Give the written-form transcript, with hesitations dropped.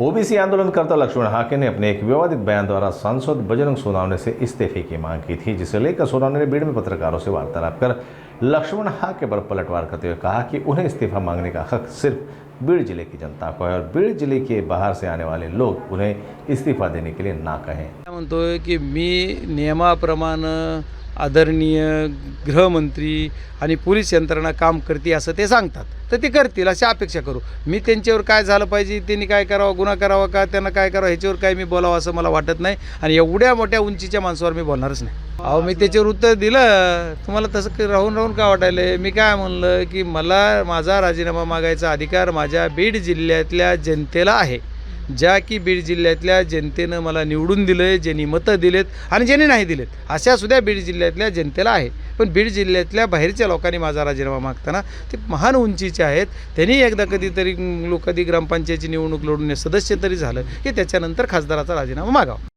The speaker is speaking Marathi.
ओबीसी आंदोलनकर्ता लक्ष्मण हाके ने अपने एक विवादित बयान द्वारा सांसद बजरंग सोनवने से इस्तीफे की मांग की थी, जिसे लेकर सोनवने ने बीड़ में पत्रकारों से वार्तालाप कर लक्ष्मण हाके पर पलटवार करते हुए कहा कि उन्हें इस्तीफा मांगने का हक सिर्फ बीड़ जिले की जनता को है और बीड़ जिले के बाहर से आने वाले लोग उन्हें इस्तीफा देने के लिए ना कहें। म्हणतोय की मी नियमाप्रमाणे आदरणीय गृहमंत्री आणि पोलीस यंत्रणा काम करते असं ते सांगतात, तर ते करतील अशी अपेक्षा करू। मी त्यांच्यावर काय झालं पाहिजे, त्यांनी काय करावं, गुन्हा करावा का, त्यांना काय करावं ह्याच्यावर काय मी बोलावं असं मला वाटत नाही आणि एवढ्या मोठ्या उंचीच्या माणसावर मी बोलणारच नाही। अहो मी त्याच्यावर उत्तर दिलं, तुम्हाला तसं राहून काय वाटायलंय? मी काय म्हणलं की मला माझा राजीनामा मागायचा अधिकार माझ्या बीड जिल्ह्यातल्या जनतेला आहे, ज्या की बीड जिल्ह्यातल्या जनतेनं मला निवडून दिलं, ज्यांनी मतं दिलेत आणि ज्यांनी नाही दिलेत अशा सुद्धा बीड जिल्ह्यातल्या जनतेला आहे। पण बीड जिल्ह्यातल्या बाहेरच्या लोकांनी माझा राजीनामा मागताना ते महान उंचीचे आहेत, त्यांनी एकदा कधीतरी कधी ग्रामपंचायतीची निवडणूक लढून सदस्य तरी झालं की त्याच्यानंतर खासदाराचा राजीनामा मागावा।